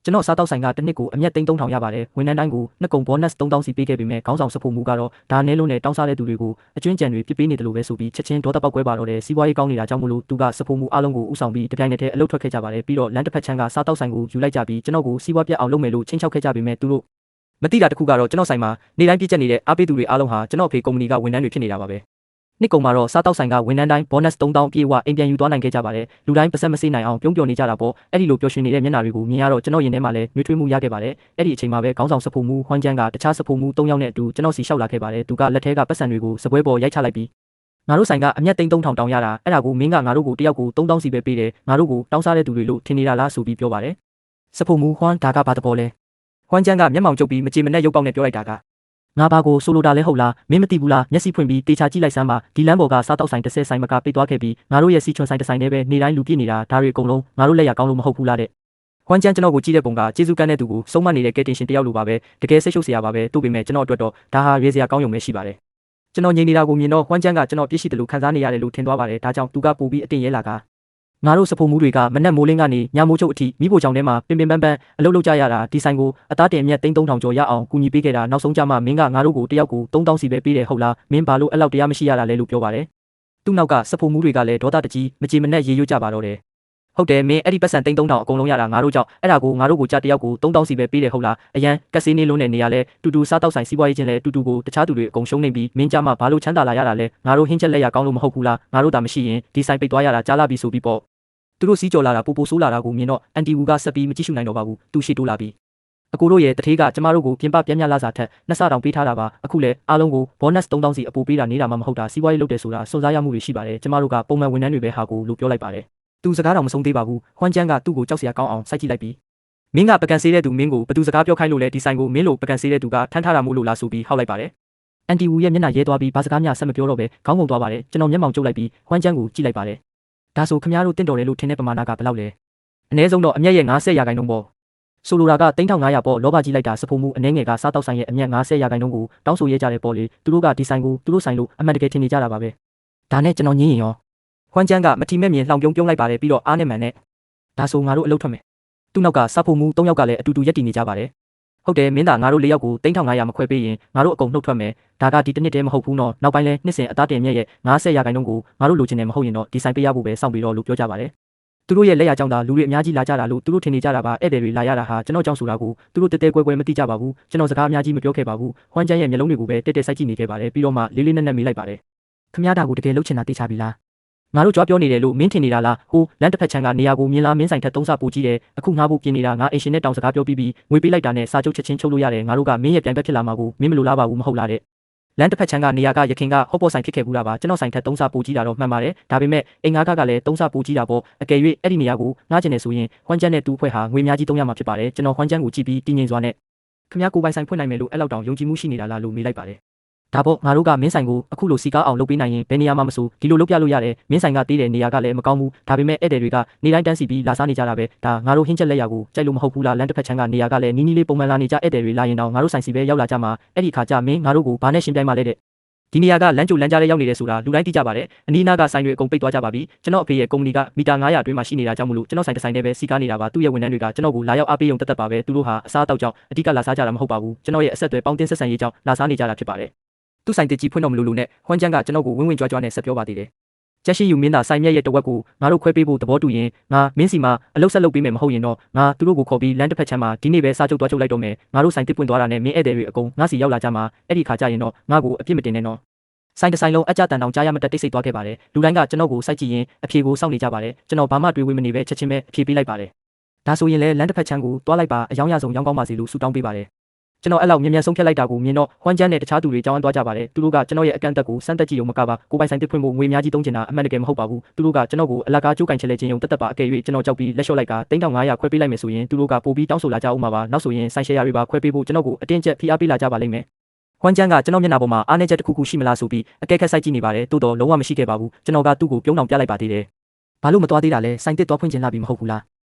ကျွန်တော်စားတောက်ဆိုင်ကတစ်နှစ်ကိုအမြတ်3,000ရပါတယ်ဝန်ထမ်းတိုင်းကိုနှစ်ကုန် bonus 3,000စီပေးခဲ့ပေမဲ့ခေါင်းဆောင်စဖို့မူကတော့ဒါနဲလုံးနဲ့တောင်းစားတဲ့သူတွေကိုအကျွမ်းကြံတွေပြစ်ပေးနေတယ်လို့ပဲဆိုပြီးချက်ချင်းဒေါသပေါက်ကွဲပါတော့တယ်စီးပွားရေးကောင်းနေတာကြောင့်မို့လို့သူကစဖို့မူအားလုံးကိုဥဆောင်ပြီးတပြိုင်နက်တည်းအလုပ်ထွက်ခဲ့ကြပါတယ်ပြီးတော့လမ်းတစ်ဖက်ချမ်းကစားတောက်ဆိုင်ကိုယူလိုက်ကြပြီးကျွန်တော်ကိုစီးပွားပြတ်အောင်လုပ်မယ်လို့ချင်းချောက်ခဲ့ကြပေမဲ့သူတို့မတိတာတစ်ခုကတော့ကျွန်တော်ဆိုင်မှာနေတိုင်းပြည့်ကျက်နေတဲ့အားပေးသူတွေအားလုံးဟာကျွန်တော်ဖေကုမ္ပဏီကဝန်ထမ်းတွေဖြစ်နေတာပါပဲနှစ်ကုန်မှာတော့စားတောက်ဆိုင်ကဝန်ထမ်းတိုင်း bonus 3,000ပြေးဝအိမ်ပြန်ယူသွားနိုင်ခဲ့ကြပါတယ်လူတိုင်းပတ်စက်မစေးနိုင်အောင်ပြုံးပျော်နေကြတာပေါ့အဲ့ဒီလိုပျော်ရွှင်နေတဲ့မျက်နှာတွေကိုမြင်ရတော့ကျွန်တော်ရင်ထဲမှာလည်းနှွေးထွေးမှုရခဲ့ပါတယ်အဲ့ဒီအချိန်မှာပဲခေါင်းဆောင်စဖို့မူဟွမ်ကျန်းကတခြားစဖို့မူ3ယောက်နဲ့အတူကျွန်တော်စီလျှောက်လာခဲ့ပါတယ်သူကလက်ထဲကပတ်စံတွေကိုစပွဲပေါ်ရိုက်ချလိုက်ပြီးငါတို့ဆိုင်ကအမြတ်3,000တောင်းရတာအဲ့ဒါကိုမင်းကငါတို့ကိုတယောက်ကို3,000စီပဲပေးတယ်ငါတို့ကိုတောင်းစားတဲ့သူတွေလို့ထင်နေတာလားဆိုပြီးပြောပါတယ်စဖို့မူဟွမ်ဒါကဘာတဘောလဲဟွမ်ကျန်းကမျက်မှောင်ကျုပ်ပြီးမကြေမနက်ရုပ်ပေါက်နဲ့ပြောလိုက်တာကငါဘာကိုဆိုလိုတာလဲဟုတ်လားမင်းမသိဘူးလားမျက်စိဖွင့်ပြီးတေချာကြည့်လိုက်စမ်းပါဒီလမ်းပေါ်ကစားတောက်ဆိုင်30ဆိုင်မကပိတ်သွားခဲ့ပြီးငါတို့ရဲ့စီချွန်ဆိုင်တစ်ဆိုင်တည်းပဲနေတိုင်းလူပြည့်နေတာဒါတွေအကုန်လုံးငါတို့လက်ရကောင်းလို့မဟုတ်ဘူးလားတဲ့ဟွမ်ကျန်းကျွန်တော်ကိုကြည့်တဲ့ပုံကကျေးဇူးကမ်းတဲ့သူကိုစုံမနေတဲ့ကဲတင်ရှင်တယောက်လိုပါပဲတကယ်စိတ်ရှုပ်စရာပါပဲတို့ပေမဲ့ကျွန်တော်အတွက်တော့ဒါဟာရေးစရာကောင်းရုံပဲရှိပါတယ်ကျွန်တော်ငြိမ်နေတာကိုမြင်တော့ဟွမ်ကျန်းကကျွန်တော်ပြည့်ရှိတယ်လို့ခံစားနေရတယ်လို့ထင်သွားပါတယ်ဒါကြောင့်သူကပို့ပြီးအတင်ရဲလာကငါတို့စဖို့မှုတွေကမနက်မိုးလင်းကနေညမိုးချုပ်အထိမိဖို့ကြောင့်ထဲမှာပင်ပန်းပန်းအလုပ်လုပ်ကြရတာဒီဆိုင်ကိုအသားတင်အမြတ်3,000ကျော်ရအောင်ကူညီပေးခဲ့တာနောက်ဆုံးကြမှာမင်းကငါတို့ကိုတယောက်ကို3,000စီပဲပေးတယ်ဟုတ်လားမင်းဘာလို့အဲ့လောက်တရားမရှိရတာလဲလို့ပြောပါတယ်သူ့နောက်ကစဖို့မှုတွေကလည်းဒေါသတကြီးမကြေမနက်ရေရွတ်ကြပါတော့တယ်ဟုတ်တယ်မင်းအဲ့ဒီပတ်စံ3,000အကုန်လုံးရတာငါတို့ကြောင့်အဲ့ဒါကိုငါတို့ကိုကြတယောက်ကို3,000စီပဲပေးတယ်ဟုတ်လားအရန်ကက်ဆေးနေလုံးနဲ့နေရလဲတူတူစားတောက်ဆိုင်စီးပွားရေးချင်းလဲတူတူကိုတခြားသူတွေအကုန်ရှုံးနေပြီးမင်းကြမှာဘာလို့ချမ်းသာလာရတာလဲငါတို့ဟင်းချက်လက်ရကောင်းလို့မဟုတ်ဘူးလားငါတို့သာမရှိရင်ဒီဆိုင်ပိတ်သွားရတာကြားလာပြီဆိုပြီးပေါ့သူတို့စီးကြော်လာတာပိုဆိုးလာတာကိုမြင်တော့အန်တီဝူကဆက်ပြီးမကြည့်ရှုနိုင်တော့ပါဘူးသူရှေ့တိုးလာပြီးအကိုတို့ရဲ့တထေးကကျမတို့ကိုပြင်ပပြင်းပြလာစားထက်နှစ်ဆတောင်ပေးထားတာပါအခုလဲအားလုံးကို bonus 3,000စီအပိုပေးတာနေတာမှမဟုတ်တာစီးပွားရေးလုပ်တယ်ဆိုတာစွန့်စားရမှုတွေရှိပါတယ်ကျမတို့ကပုံမှန်ဝန်ထမ်းတွေပဲဟာကိုလို့ပြောလိုက်ပါတယ်သူစကားတော်မဆုံးသေးပါဘူးဟွမ်ကျန်းကသူ့ကိုကြောက်စရာကောင်းအောင်စိုက်ကြည့်လိုက်ပြီးမင်းကပကံဆေးတဲ့သူမင်းကိုဘသူစကားပြောခိုင်းလို့လဲဒီဆိုင်ကိုမင်းလိုပကံဆေးတဲ့သူကထမ်းထားတာမို့လို့လားဆိုပြီးဟောက်လိုက်ပါတယ်အန်တီဝူရဲ့မျက်နှာရဲသွားပြီးဘာစကားများဆက်မပြောတော့ပဲခေါင်းငုံသွားပါတယ်ကျွန်တော်မျက်မှောင်ကျုပ်လိုက်ပြီးဟွမ်ကျန်းကိုကြည့်လိုက်ပါတယ်ဒါဆိုခမများတို့တင့်တော်တယ်လို့ထင်တဲ့ပမာဏကဘယ်လောက်လဲအနည်းဆုံးတော့အမြတ်ရဲ့90%ပေါ့ဆိုလိုတာက3,500ပေါ့လောဘကြီးလိုက်တာစဖို့မှုအနှဲငယ်ကစားတောက်ဆိုင်ရဲ့အမြတ်90%ကိုတောင်းဆိုရကြတဲ့ပေါ့လေသူတို့ကဒီဆိုင်ကိုသူတို့ဆိုင်လို့အမှန်တကယ်ထင်နေကြတာပါပဲဒါနဲ့ကျွန်တော်ညင်းရင်ရောဟွမ်ကျန်းကမထီမဲ့မြင်လှောင်ပြုံးလိုက်ပါတယ်ပြီးတော့အားနဲ့မှန်နဲ့ဒါဆိုငါတို့အလုပ်ထွက်မယ်သူ့နောက်ကစားဖို့မှု3ယောက်ကလည်းအတူတူရက်တည်နေကြပါတယ်ဟုတ်တယ်မင်းသားငါတို့4ယောက်ကို3,500မခွဲပေးရင်ငါတို့အကုန်နှုတ်ထွက်မယ်ဒါကဒီတစ်နှစ်တည်းမဟုတ်ဘူးနော်နောက်ပိုင်းလဲနှစ်စဉ်အသားတင်မြက်ရဲ့90%ကိုငါတို့လိုချင်တယ်မဟုတ်ရင်တော့ဒီဆိုင်ပေးရဖို့ပဲစောင့်ပြီးတော့လို့ပြောကြပါတယ်သူတို့ရဲ့လက်ရကြောင့်သာလူတွေအများကြီးလာကြတာလို့သူတို့ထင်နေကြတာပါဧည့်သည်တွေလာရတာဟာကျွန်တော်ကြောင့်ဆိုတာကိုသူတို့တဲတဲကွဲကွဲမသိကြပါဘူးကျွန်တော်စကားအများကြီးမပြောခဲ့ပါဘူးဟွမ်ကျန်းရဲ့မျက်လုံးတွေကိုပဲတက်တက်စိုက်ကြည့်နေခဲ့ပါတယ်ပြီးတော့မှလေးလေးနက်နက်မေးလိုက်ပါတယ်ခမရတာကိုတကယ်လုပ်ချင်တာသိချပြီလားငါတို့ကြွားပြောနေတယ်လို့မင်းထင်နေတာလားဟိုလမ်းတစ်ဖက်ချမ်းကနေရာကိုမြင်လားမင်းဆိုင်ထက်3ဆပိုကြီးတယ်အခုငါ့ဖို့ပြင်နေတာငါအင်ရှင်နဲ့တောင်စကားပြောပြီးငွေပေးလိုက်တာနဲ့စာချုပ်ချက်ချင်းချုပ်လို့ရတယ်ငါတို့ကမင်းရဲ့ပြန်ဘက်ဖြစ်လာမှာကိုမင်းမလိုလားပါဘူးမဟုတ်လားတဲ့လမ်းတစ်ဖက်ချမ်းကနေရာကရခင်ကဟော့ပေါ်ဆိုင်ဖြစ်ခဲ့ဘူးလားပါကျွန်တော်ဆိုင်ထက်3ဆပိုကြီးတာတော့မှန်ပါတယ်ဒါပေမဲ့အိမ်ငါးကလည်း3ဆပိုကြီးတာပေါ့အကယ်၍အဲ့ဒီနေရာကိုငှားချင်နေဆိုရင်ဟွမ်ကျန်းနဲ့တူအဖွဲ့ဟာငွေများကြီး300မှာဖြစ်ပါတယ်ကျွန်တော်ဟွမ်ကျန်းကိုကြည့်ပြီးတင်းငိမ်စွာနဲ့ခင်ဗျားကိုပိုင်ဆိုင်ဖွင့်နိုင်မယ်လို့အဲ့လောက်တောင်ယုံကြည်မှုရှိနေတာလားလို့မေးလိုက်ပါတယ်ဒါပေါ့ငါတို့ကမင်းဆိုင်ကိုအခုလိုစီကားအောင်လုပ်ပေးနိုင်ရင်ဘယ်နေရာမှမဆိုဒီလိုလုပ်ပြလို့ရတယ်မင်းဆိုင်ကတေးတဲ့နေရာကလည်းမကောင်းဘူးဒါပေမဲ့ဧည့်သည်တွေကနေတိုင်းတန်းစီပြီးလာစားနေကြတာပဲဒါငါတို့ဟင်းချက်လက်ရာကိုကြိုက်လို့မဟုတ်ဘူးလားလမ်းတစ်ဖက်ချမ်းကနေရာကလည်းနီးနီးလေးပုံမှန်လာနေကြဧည့်သည်တွေလာရင်တော့ငါတို့ဆိုင်စီပဲရောက်လာကြမှာအဲ့ဒီခါကျမင်းငါတို့ကိုဘာနဲ့ရှင်းပြိုင်မှလဲတဲ့ဒီနေရာကလမ်းကြိုလမ်းကြားလေးရောက်နေတယ်ဆိုတာလူတိုင်းသိကြပါတယ်အနီးနားကဆိုင်တွေအကုန်ပိတ်သွားကြပါပြီကျွန်တော်အဖေရဲ့ကုမ္ပဏီကမီတာ900အတွင်းမှာရှိနေတာကြောင့်မလို့ကျွန်တော်ဆိုင်တစ်ဆိုင်တည်းပဲစီကားနေတာပါသူ့ရဲ့ဝန်ထမ်းတွေကကျွန်တော်ကိုလာရောက်အားပေးရုံတက်ပါပဲသူတို့ဟာအစားအသောက်ကြောင့်အဓိကလာစားကြတာမဟုတ်ပါဘူးကျွန်တော်ရဲ့အဆက်အသွယ်ပေါင်းတင်ဆက်ဆံရေးကြောင့်လာစားနေကြတာဖြစ်ပါတယ်သူ့ဆိုင်တစ်ကြီးဖွင့်တော့မလို့နဲ့ဟွမ်ကျန်းကကျွန်တော်ကိုဝင်းဝင်းကြွားကြွားနဲ့ဆက်ပြောပါသေးတယ်ချက်ရှိယူမင်းသားဆိုင်မြက်ရဲ့တဝက်ကိုငါတို့ခွဲပေးဖို့သဘောတူရင်ငါမင်းစီမှာအလုပ်ဆက်လုပ်ပေးမယ်မဟုတ်ရင်တော့ငါသူတို့ကိုခေါ်ပြီးလမ်းတစ်ဖက်ချမ်းမှာဒီနေ့ပဲစားချုပ်သွားချုပ်လိုက်တော့မယ်ငါတို့ဆိုင်တစ်ပွင့်သွားတာနဲ့မင်းဧည့်သည်တွေအကုန်ငါစီရောက်လာကြမှာအဲ့ဒီခါကျရင်တော့ငါကိုအပြစ်မတင်နဲ့နော်ဆိုင်တစ်ဆိုင်လုံးအကြတန်တောင်ကြားရမတက်တိတ်ဆိတ်သွားခဲ့ပါတယ်လူတိုင်းကကျွန်တော်ကိုစိုက်ကြည့်ရင်အဖြေကိုစောင့်နေကြပါတယ်ကျွန်တော်ဘာမှတွေးဝေးမနေပဲချက်ချင်းပဲအဖြေပေးလိုက်ပါတယ်ဒါဆိုရင်လည်းလမ်းတစ်ဖက်ချမ်းကိုတွားလိုက်ပါအယောင်ရဆုံးရောင်းကောင်းပါစေလို့ဆုတောင်းပေးပါတယ်ကျွန်တော်အဲ့လောက်မြန်ဆုံးဖြတ်လိုက်တာကိုမြင်တော့ဟွမ်ကျန်းနဲ့တခြားသူတွေကြောင်းသွားကြပါတယ်သူတို့ကကျွန်တော်ရဲ့အကန့်အသတ်ကိုစမ်းသပ်ကြည့်ရုံမကပါကိုပိုင်ဆိုင်တစ်ဖွင့်ဖို့ငွေများကြီးသုံးချင်တာအမှန်တကယ်မဟုတ်ပါဘူးသူတို့ကကျွန်တော်ကိုအလကားကြိုးကင်ချလဲခြင်းရုံတက်ပါအကယ်၍ကျွန်တော်ကြောက်ပြီးလက်လျှော့လိုက်က3,500ခွဲပေးလိုက်မယ်ဆိုရင်သူတို့ကပို့ပြီးတောင်းဆိုလာကြအောင်ပါနောက်ဆိုရင်ဆိုင်ရှယ်ယာတွေပါခွဲပေးဖို့ကျွန်တော်ကိုအတင်းကျပ်ဖိအားပေးလာကြပါလိမ့်မယ်ဟွမ်ကျန်းကကျွန်တော်မျက်နှာပေါ်မှာအားနည်းချက်တစ်ခုခုရှိမလားဆိုပြီးအကဲခက်စိုက်ကြည့်နေပါတယ်တိုးတော့လုံးဝမရှိခဲ့ပါဘူးကျွန်တော်ကသူ့ကိုပြုံးအောင်ပြလိုက်ပါသေးတယ်ဘာလို့မသွားသေးတာလဲဆိုင်တစ်သွားဖွင့်ချင်လာပြီမဟုတ်ဘူးလ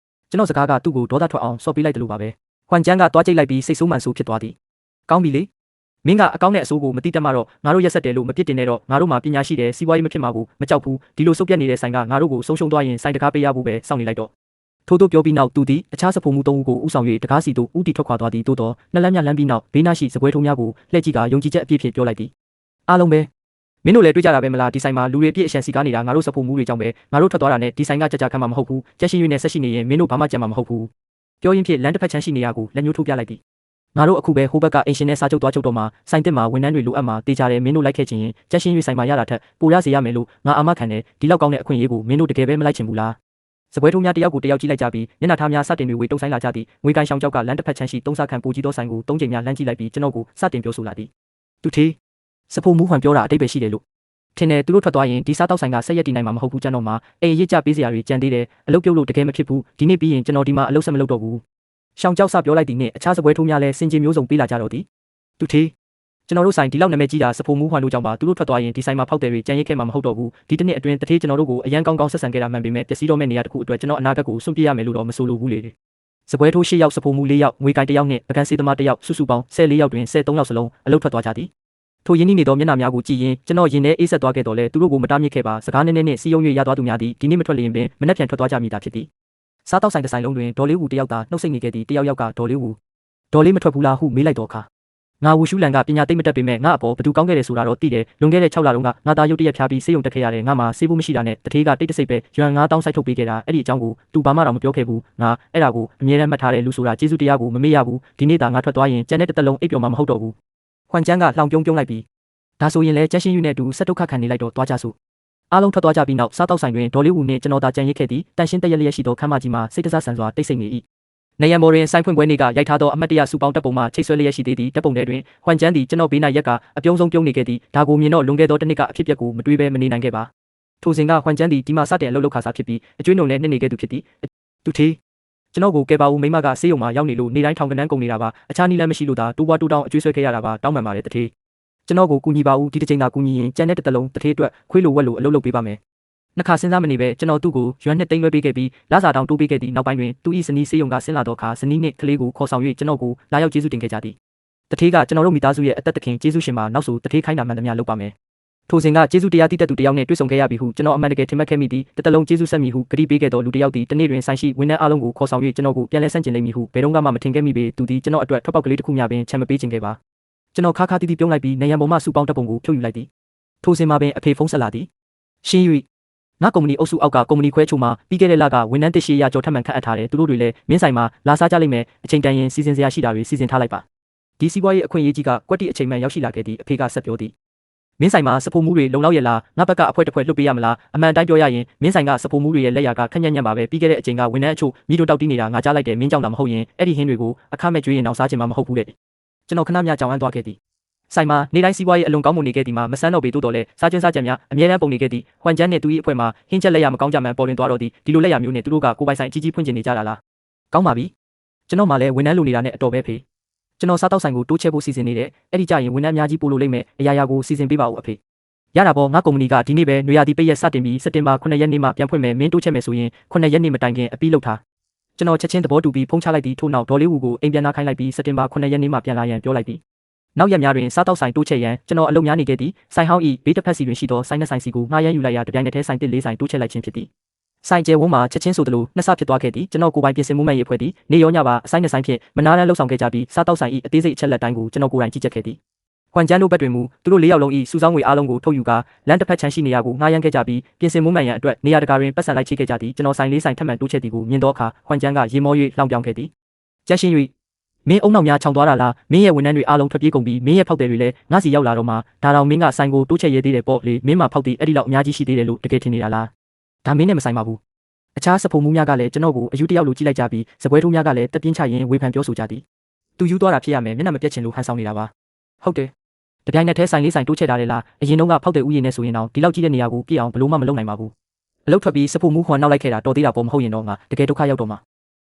ားကျွန်တော်စကားကသူ့ကိုဒေါသထွက်အောင်ဆော့ပေးလိုက်တယ်လို့ပါပဲဟွမ်ကျန်းကသွားကြိတ်လိုက်ပြီးစိတ်ဆိုးမှန်ဆိုးဖြစ်သွားသည်ကောင်းပြီလေမင်းကအကောင်းနဲ့အဆိုးကိုမတိတတ်မှတော့ငါတို့ရက်ဆက်တယ်လို့မပြစ်တင်နဲ့တော့ငါတို့မှာပညာရှိတယ်စီးပွားရေးမဖြစ်မှာဘူးမကြောက်ဘူးဒီလိုစုပ်ပြတ်နေတဲ့ဆိုင်ကငါတို့ကိုဆုံးရှုံးသွားရင်ဆိုင်တကားပေးရဖို့ပဲစောင့်နေလိုက်တော့ ထို့သို့ပြောပြီးနောက်သူသည်အခြားစဖိုမှု3ဦးကိုဥဆောင်၍တကားစီသို့ဥတီထွက်ခွာသွားသည်သို့သောနှစ်လမ်းများလမ်းပြီးနောက်ဘေးနားရှိစပွဲထုံးများကိုလှည့်ကြည့်ကယုံကြည်ချက်အပြည့်ဖြင့်ပြောလိုက်သည်အားလုံးပဲမင်းတို့လည်းတွေ့ကြတာပဲမလားဒီဆိုင်မှာလူတွေအပြည့်အရှံစီကားနေတာငါတို့စဖိုမှုတွေကြောင့်ပဲငါတို့ထွက်သွားတာနဲ့ဒီဆိုင်ကကြကြခံမှာမဟုတ်ဘူးကြက်ရှင်ရွေးနဲ့ဆက်ရှိနေရင်မင်းတို့ဘာမှကြံမှာမဟုတ်ဘူးပြောရင်းဖြင့်လမ်းတစ်ဖက်ချမ်းရှိနေရကိုလက်ညှိုးထိုးပြလိုက်သည်ငါတို့အခုပဲဟိုဘက်ကအင်ရှင်နဲ့စာချုပ်သွားချုပ်တော့မှာဆိုင်တစ်မှာဝန်ထမ်းတွေလိုအပ်မှာတေးကြတယ်မင်းတို့လိုက်ခဲ့ချင်ရင်ကြက်ရှင်ရွေးဆိုင်မှာရတာထက်ပိုရစေရမယ်လို့ငါအာမခံတယ်ဒီလောက်ကောင်းတဲ့အခွင့်အရေးကိုမင်းတို့တကယ်ပဲမလိုက်ချင်ဘူးလားစပွဲထုံးများတယောက်ကိုတယောက်ကြည့်လိုက်ကြပြီးမျက်နှာထားများစတင်တွေဝေတုံဆိုင်လာကြသည်ငွေကန်ရှောင်ကြောက်ကလမ်းတစ်ဖက်ချမ်းရှိသုံးစားခန့်ပူကြီးသောဆိုင်ကို၃ချိန်များလှမ်းကြည့်လိုက်ပြီးကျွန်တော်ကိုစတင်ပြောဆိုလာသည်သူသေးစဖိုမှုဟန်ပြောတာအတိတ်ပဲရှိတယ်လို့ထင်တယ်သူတို့ထွက်သွားရင်ဒီစားတောက်ဆိုင်ကဆက်ရက်တည်နိုင်မှာမဟုတ်ဘူးကျွန်တော်မှအိမ်ရစ်ကြပေးစရာတွေကြံသေးတယ်အလုပ်ပြုတ်လို့တကယ်မဖြစ်ဘူးဒီနေ့ပြီးရင်ကျွန်တော်ဒီမှာအလုပ်ဆက်မလုပ်တော့ဘူးရှောင်ကြောက်စပြောလိုက်သည်နှင့်အခြားစပွဲထုံးများလည်းစင်ကြင်မျိုးစုံပေးလာကြတော့သည်သူသေးကျွန်တော်တို့ဆိုင်ဒီလောက်နာမည်ကြီးတာစဖိုမှုဟန်တို့ကြောင့်ပါသူတို့ထွက်သွားရင်ဒီဆိုင်မှာဖောက်တယ်တွေကြံရစ်ခဲ့မှာမဟုတ်တော့ဘူးဒီတစ်နှစ်အတွင်းတထေးကျွန်တော်တို့ကိုအရန်ကောင်းကောင်းဆက်ဆံခဲ့တာမှန်ပေမဲ့ပျက်စီးတော့မယ့်နေရာတစ်ခုအတွက်ကျွန်တော်အနာဂတ်ကိုစွန့်ပစ်ရမယ်လို့တော့မဆိုလိုဘူးလေစပွဲထိုး၈ယောက်စဖိုမှု၄ယောက်ငွေကန်၁ယောက်နဲ့ပကန်းစေးသမား၁ယောက်စုစုပေါင်း14ယောက်တွင်13ယောက်စလုံးအလုပ်ထွက်သွားကြသည်ထိုရင်းနှီးနေသောမျက်နှာများကိုကြည့်ရင်ကျွန်တော်ရင်ထဲအေးဆက်သွားခဲ့တော်လဲသူတို့ကိုမတားမြစ်ခဲ့ပါစကားနည်းနည်းနဲ့စီယုံ၍ရသွားသူများသည်ဒီနေ့မထွက်လျင်ပင်မနှက်ပြန်ထွက်သွားကြမိတာဖြစ်သည်စားတောက်ဆိုင်တစ်ဆိုင်လုံးတွင်ဒေါ်လေးဝူတယောက်သာနှုတ်ဆက်နေခဲ့သည်တယောက်ကဒေါ်လေးဝူဒေါ်လေးမထွက်ဘူးလားဟုမေးလိုက်တော့အခါငါဝူရှူလန်ကပညာသိမ့်မတက်ပေမဲ့ငါအပေါ်ဘသူကောင်းခဲ့တယ်ဆိုတာတော့သိတယ်လွန်ခဲ့တဲ့6လတုန်းကငါသားရုပ်တရက်ဖျားပြီးဆေးရုံတက်ခဲ့ရတယ်ငါမှဆေးဖို့မရှိတာနဲ့တထေးကတိတ်တဆိတ်ပဲရွမ်9000စိုက်ထုတ်ပေးခဲ့တာအဲ့ဒီအကြောင်းကိုသူဘာမှတော့မပြောခဲ့ဘူးငါအဲ့ဒါကိုအမြဲတမ်းမှတ်ထားတယ်လူဆိုတာကျေးဇူးတရားကိုမမေ့ရဘူးဒီနေ့သာငါထွက်သွားရင်ကျန်တဲ့တစ်သက်လုံးအိပ်ပျော်မှာမဟုတ်တော့ဘူးခွန်ကျန်းကလှောင်ပြုံးလိုက်ပြီးဒါဆိုရင်လည်းကျန်းရှင်းယူနဲ့အတူဆက်ဒုက္ခခံနေလိုက်တော့သွားကြစို့အားလုံးထွက်သွားကြပြီးနောက်စားတောက်ဆိုင်တွင်ဒေါ်လေးဝူနှင့်ကျွန်တော်သာကြံရစ်ခဲ့သည်တန်ရှင်းတရက်လျက်ရှိသောခမ်းမကြီးမှာစိတ်တစားဆန်စွာတိတ်ဆိတ်နေ၏နေရံမော်ရင်ဆိုင်ဖွင့်ပွဲနေ့ကရိုက်ထားသောအမတ်တရစုပေါင်းတပ်ပုံမှချိတ်ဆွဲလျက်ရှိသေးသည့်တပ်ပုံထဲတွင်ဟွမ်ကျန်းသည်ကျွန်တော်ဘေးနာရက်ကအပြုံးဆုံးပြုံးနေခဲ့သည်ဒါကိုမြင်တော့လွန်ခဲ့သောတစ်နှစ်ကအဖြစ်အပျက်ကိုမတွေးဘဲမနေနိုင်ခဲ့ပါထိုစဉ်ကဟွမ်ကျန်းသည်ဒီမှာစတင်အလုပ်လုပ်ခါစားဖြစ်ပြီးအကျွေးနှုံလည်းနှစ်နေခဲ့သူဖြစ်သည်သူသေးကျွန်တော်ကိုကဲပါဦးမိမကဆေးရုံမှာရောက်နေလို့နေတိုင်းထောင်ကနန်းကုန်နေတာပါအခြားနည်းလမ်းမရှိလို့သာတိုးပွားတိုးတောင်းအကျွေးဆွဲခဲ့ရတာပါတောင်းပန်ပါတယ်တထေးကျွန်တော်ကိုကူညီပါဦးဒီတစ်ချိန်သာကူညီရင်ကျန်တဲ့တစ်သက်လုံးတထေးအတွက်ခွေးလိုဝက်လိုအလုပ်လုပ်ပေးပါမယ်နှစ်ခါစဉ်းစားမနေပဲကျွန်တော်သူ့ကိုရွမ်နှစ်သိန်းလွှဲပေးခဲ့ပြီးလစာတောင်တိုးပေးခဲ့သည့်နောက်ပိုင်းတွင်သူ၏ဇနီးဆေးရုံကဆင်းလာသောအခါဇနီးနှင့်ကလေးကိုခေါ်ဆောင်၍ကျွန်တော်ကိုလာရောက်ကျေးဇူးတင်ခဲ့ကြသည်တထေးကကျွန်တော်တို့မိသားစုရဲ့အသက်သခင်ကျေးဇူးရှင်မှာနောက်ဆိုတထေးခိုင်းတာမှန်သမျှလုပ်ပါမယ်ထိုစဉ်ကကျေးဇူးတရားတည်တဲ့သူတယောက်နဲ့တွေ့ဆုံခဲ့ရပြီဟုကျွန်တော်အမှန်တကယ်ထင်မှတ်ခဲ့မိသည်တစ်သက်လုံးကျေးဇူးဆက်မိဟုဂရုပေးခဲ့သောလူတယောက်သည်တနေ့တွင်ဆိုင်ရှိဝန်ထမ်းအလုံးကိုခေါ်ဆောင်၍ကျွန်တော်ကိုပြန်လည်ဆန့်ကျင်လိမ့်မည်ဟုဘယ်တော့မှမထင်ခဲ့မိပေသူသည်ကျွန်တော်အတွက်ထွက်ပေါက်ကလေးတစ်ခုများပင်ချန်မပေးခြင်းခဲ့ပါကျွန်တော်ခါခါတီးတီးပြုံးလိုက်ပြီးနေရံပေါ်မှစုပေါင်းတပ်ပုံကိုဖြုတ်ယူလိုက်သည်ထိုစဉ်မှာပင်အဖေဖုန်းဆက်လာသည်ရှင်း၍ငါကုမ္ပဏီအုပ်စုအောက်ကကုမ္ပဏီခွဲချို့မှာပြီးခဲ့တဲ့လကဝန်ထမ်းတစ်ရှည်ရကြော်ထပ်မံခန့်အပ်ထားတယ်သူတို့တွေလည်းမင်းဆိုင်မှာလာစားကြလိမ့်မယ်အချိန်တန်ရင်စီစဉ်စရာရှိတာတွေစီစဉ်ထားလိုက်ပါဒီစီးပွားရေးအခွင့်အရေးကြီးကကွက်တိအချိန်မှန်ရောက်ရှိလာခဲ့သည်အဖေကဆက်ပြောသည်မင်းဆိုင်မှာစဖိုမှုတွေလုံလောက်ရလားငါဘက်ကအဖွဲတစ်ဖွဲလွတ်ပေးရမလားအမှန်တိုင်းပြောရရင်မင်းဆိုင်ကစဖိုမှုတွေရဲ့လက်ရာကခက်ညံ့ညံ့ပါပဲပြီးခဲ့တဲ့အချိန်ကဝန်ထမ်းအချို့မိတို့တောက်တီးနေတာငါကြားလိုက်တယ်မင်းကြောင့်သာမဟုတ်ရင်အဲ့ဒီဟင်းတွေကိုအခမဲ့ကျွေးရင်တော့စားချင်မှာမဟုတ်ဘူးတဲ့ကျွန်တော်ခဏမြကြောင်အန်းသွားခဲ့သည်ဆိုင်မှာနေတိုင်းစီးပွားရေးအလွန်ကောင်းမွန်နေခဲ့သည်မှာမဆန်းတော့ပေတိုးတော်လဲစားကျွန်းစားကြံများအမြဲတမ်းပုံနေခဲ့သည်ဟွမ်ကျန်းနဲ့သူ၏အဖွဲ့မှာဟင်းချက်လက်ရမကောင်းကြမှန်ပေါ်လွင်သွားတော့သည်ဒီလိုလက်ရမျိုးနဲ့သူတို့ကကိုပိုင်ဆိုင်အကြီးကြီးဖွင့်ကျင်နေကြတာလားကောင်းပါပြီကျွန်တော်မှလည်းဝန်ထမ်းလိုနေတာနဲ့အတော်ပဲဖေကျွန်တော်စားတောက်ဆိုင်ကိုတိုးချဲ့ဖို့စီစဉ်နေတယ်အဲ့ဒီကြရင်ဝန်ထမ်းအများကြီးပို့လို့လိမ့်မယ်အရာရာကိုစီစဉ်ပေးပါဦးအဖေရတာပေါ့ငါကုမ္ပဏီကဒီနေ့ပဲနွေရာသီပိတ်ရက်စတင်ပြီးစက်တင်ဘာ9ရက်နေ့မှပြန်ဖွင့်မယ်မင်းတိုးချဲ့မယ်ဆိုရင်9ရက်နေ့မတိုင်ခင်အပြီးလုပ်ထားကျွန်တော်ချက်ချင်းသဘောတူပြီးဖုန်းချလိုက်သည်ထို့နောက်ဒေါ်လေးဝူကိုအိမ်ပြန်လာခိုင်းလိုက်ပြီးစက်တင်ဘာ9ရက်နေ့မှပြန်လာရန်ပြောလိုက်သည်နောက်ရက်များတွင်စားတောက်ဆိုင်တိုးချဲ့ရန်ကျွန်တော်အလုပ်များနေခဲ့သည်ဆိုင်ဟောင်းဤဘေးတစ်ဖက်စီတွင်ရှိသောဆိုင်နှစ်ဆိုင်စီကိုငှားရမ်းယူလိုက်ရာတပြိုင်နက်တည်းဆိုင်တစ်လေးဆိုင်တိုးချဲ့လိုက်ခြင်းဖြစ်သည်ဆိုင်ကျဲဝန်းမှာချက်ချင်းဆိုသလိုနှစ်ဆဖြစ်သွားခဲ့သည်ကျွန်တော်ကိုယ်ပိုင်ပြင်ဆင်မှုမှန်ရေးအဖွဲ့သည်နေရောညပါအဆိုင်နှစ်ဆိုင်ဖြင့်မနားတမ်းလှုပ်ဆောင်ခဲ့ကြပြီးစားတောက်ဆိုင်ဤအသေးစိတ်အချက်လက်တိုင်းကိုကျွန်တော်ကိုယ်တိုင်ကြည့်ချက်ခဲ့သည်ဟွမ်ကျန်းတို့ဘက်တွင်မူသူတို့၄ယောက်လုံးဤစုဆောင်းငွေအားလုံးကိုထုတ်ယူကာလမ်းတစ်ဖက်ချမ်းရှိနေရာကိုငှားရမ်းခဲ့ကြပြီးပြင်ဆင်မှုမှန်ရန်အတွက်နေရာတကာတွင်ပတ်စံလိုက်ချိခဲ့ကြသည်ကျွန်တော်ဆိုင်လေးဆိုင်ထပ်မံတိုးချဲ့သည်ကိုမြင်သောအခါဟွမ်ကျန်းကရေမော၍လှောင်ပြောင်ခဲ့သည်ကြက်ရှင်း၍မင်းအုံနောက်များခြောင်သွားတာလားမင်းရဲ့ဝန်ထမ်းတွေအားလုံးထွက်ပြေးကုန်ပြီးမင်းရဲ့ဖောက်တယ်တွေလည်းငါစီရောက်လာတော့မှဒါတောင်မင်းကဆိုင်ကိုတိုးချဲ့ရေးသေးတယ်ပေါ့လေမင်းမှဖောက်သည်အဲ့ဒီလောက်အများကြီးရှိသေးတယ်လို့တကယ်ထင်နေတာလားဒါမင်းနဲ့မဆိုင်ပါဘူးအခြားစဖုံမှုများကလည်းကျွန်တော်ကိုအယူတယောက်လိုကြည့်လိုက်ကြပြီးစပွဲထိုးများကလည်းတက်ပြင်းချရင်ဝေဖန်ပြောဆိုကြသည်သူယူသွားတာဖြစ်ရမယ်မျက်နှာမပြတ်ချင်လို့ဟန်ဆောင်နေတာပါဟုတ်တယ်တပြိုင်နက်တည်းဆိုင်လေးဆိုင်တိုးချဲ့တာလေလားအရင်တုန်းကဖောက်တယ်ဥယျာဉ်နဲ့ဆိုရင်တော့ဒီလောက်ကြီးတဲ့နေရာကိုပြည့်အောင်ဘလို့မှမလုပ်နိုင်ပါဘူးအလုပ်ထွက်ပြီးစဖုံမှုခွန်နောက်လိုက်ခဲ့တာတော်သေးတာပေါ့မဟုတ်ရင်တော့ငါတကယ်ဒုက္ခရောက်တော့မှာ